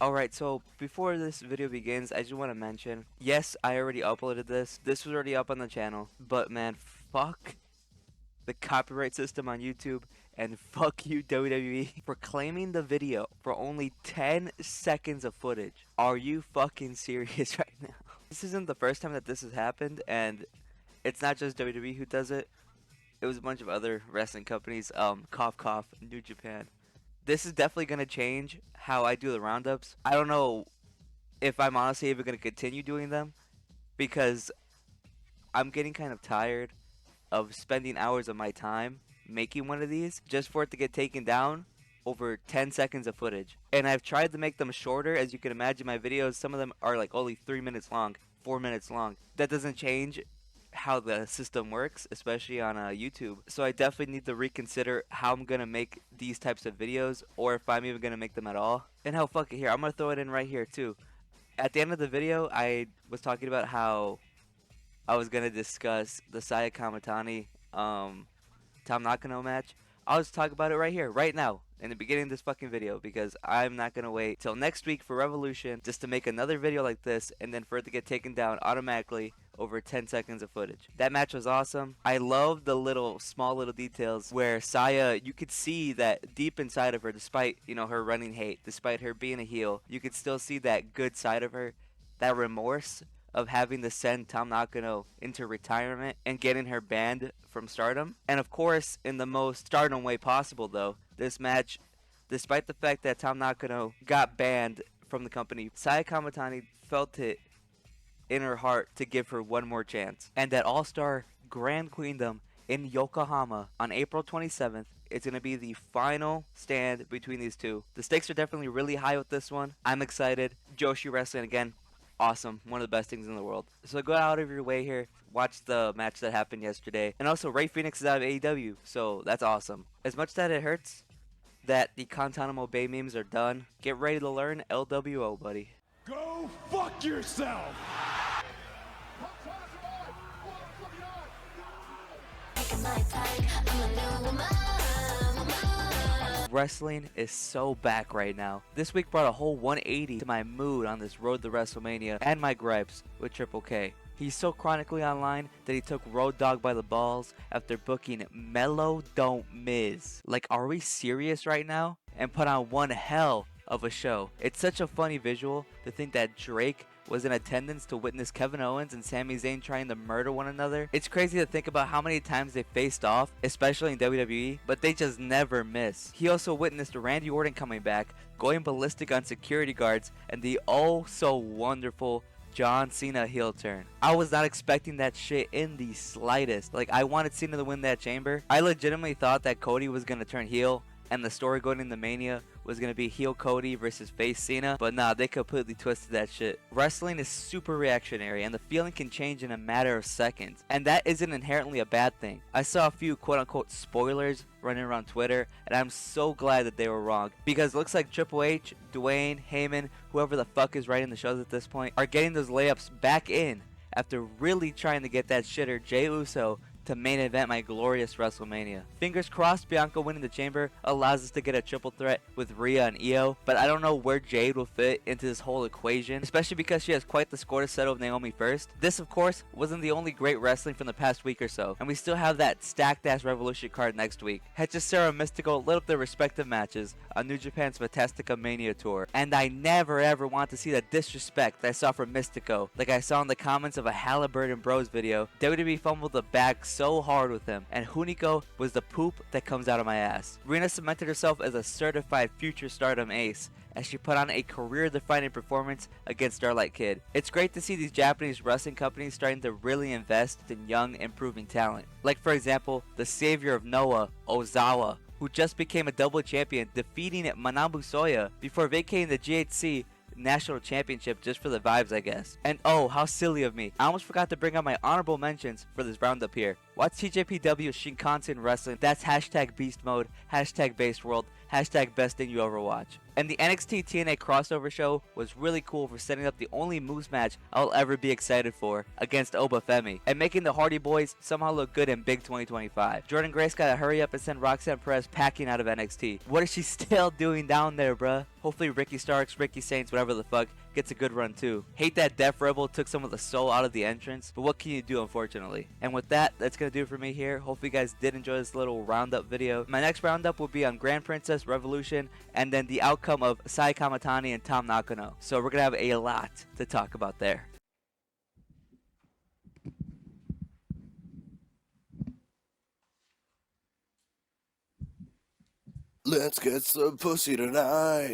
Alright, so before this video begins, I just want to mention, yes, I already uploaded this. This was already up on the channel, but man, fuck the copyright system on YouTube, and fuck you WWE for claiming the video for only 10 seconds of footage. Are you fucking serious right now? This isn't the first time that this has happened, and it's not just WWE who does it. It was a bunch of other wrestling companies, cough cough, New Japan. This is definitely going to change how I do the roundups. I don't know if I'm honestly even going to continue doing them, because I'm getting kind of tired of spending hours of my time making one of these just for it to get taken down over 10 seconds of footage. And I've tried to make them shorter. As you can imagine, my videos, some of them are like only 3 minutes long, 4 minutes long. That doesn't change how the system works, especially on YouTube. So I definitely need to reconsider how I'm gonna make these types of videos, or if I'm even gonna make them at all. And hell, fuck it, here, I'm gonna throw it in right here too. At the end of the video, I was talking about how I was gonna discuss the Saya Kamatani Tom Nakano match. I'll just talk about it right here, right now, in the beginning of this fucking video, because I'm not gonna wait till next week for Revolution just to make another video like this and then for it to get taken down automatically over 10 seconds of footage. That match was awesome. I love the small little details where Saya, you could see that deep inside of her, despite, you know, her running hate, despite her being a heel, you could still see that good side of her, that remorse of having to send Tom Nakano into retirement and getting her banned from Stardom. And of course, in the most Stardom way possible though, this match, despite the fact that Tom Nakano got banned from the company, Saya Kamatani felt it in her heart to give her one more chance. And at All-Star Grand Queendom in Yokohama on April 27th, it's going to be the final stand between these two. The stakes are definitely really high with this one. I'm excited. Joshi Wrestling, again, awesome. One of the best things in the world. So go out of your way here. Watch the match that happened yesterday. And also, Rey Fenix is out of AEW, so that's awesome. As much that it hurts that the Guantanamo Bay memes are done, get ready to learn LWO, buddy. Go fuck yourself! Wrestling is so back right now. This week brought a whole 180 to my mood on this road to WrestleMania and my gripes with Tjpw. He's so chronically online that he took Road Dogg by the balls after booking Mellow Don't Miz. Like, are we serious right now? And put on one hell of a show. It's such a funny visual to think that Drake was in attendance to witness Kevin Owens and Sami Zayn trying to murder one another. It's crazy to think about how many times they faced off, especially in WWE, but they just never miss. He also witnessed Randy Orton coming back, going ballistic on security guards, and the oh so wonderful John Cena heel turn. I was not expecting that shit in the slightest. Like, I wanted Cena to win that chamber. I legitimately thought that Cody was gonna turn heel, and the story going into Mania was going to be heel Cody versus face Cena, but nah, they completely twisted that shit. Wrestling is super reactionary, and the feeling can change in a matter of seconds, and that isn't inherently a bad thing. I saw a few quote-unquote spoilers running around Twitter, and I'm so glad that they were wrong, because it looks like Triple H, Dwayne, Heyman, whoever the fuck is writing the shows at this point, are getting those layups back in after really trying to get that shitter Jey Uso to main event my glorious WrestleMania. Fingers crossed Bianca winning the chamber allows us to get a triple threat with Rhea and Io, but I don't know where Jade will fit into this whole equation, especially because she has quite the score to settle with Naomi first. This, of course, wasn't the only great wrestling from the past week or so, and we still have that stacked ass Revolution card next week. Hechicero and Mystical lit up their respective matches on New Japan's Fantastica Mania tour, and I never ever want to see the disrespect that I saw from Mystico, like I saw in the comments of a Halliburton Bros video. WWE fumbled the bag so hard with him, and Hunico was the poop that comes out of my ass. Rina cemented herself as a certified future Stardom ace as she put on a career-defining performance against Starlight Kid. It's great to see these Japanese wrestling companies starting to really invest in young, improving talent. Like, for example, the savior of Noah, Ozawa, who just became a double champion, defeating Manabu Soya before vacating the GHC National Championship just for the vibes, I guess. And oh, how silly of me, I almost forgot to bring up my honorable mentions for this roundup here. Watch Tjpw Shinkansen Wrestling, that's hashtag beast mode, hashtag base world, hashtag best thing you ever watch. And the NXT TNA crossover show was really cool for setting up the only moves match I'll ever be excited for against Obafemi, and making the Hardy Boys somehow look good in big 2025. Jordan Grace gotta hurry up and send Roxanne Perez packing out of NXT. What is she still doing down there, bruh? Hopefully Ricky Starks, Ricky Saints, whatever the fuck, gets a good run too. Hate that Def Rebel took some of the soul out of the entrance, but what can you do, unfortunately? And with that, that's gonna do it for me here. Hopefully you guys did enjoy this little roundup video. My next roundup will be on Grand Princess Revolution and then the outcome of Sai Kamatani and Tom Nakano. So we're gonna have a lot to talk about there. Let's get some pussy tonight.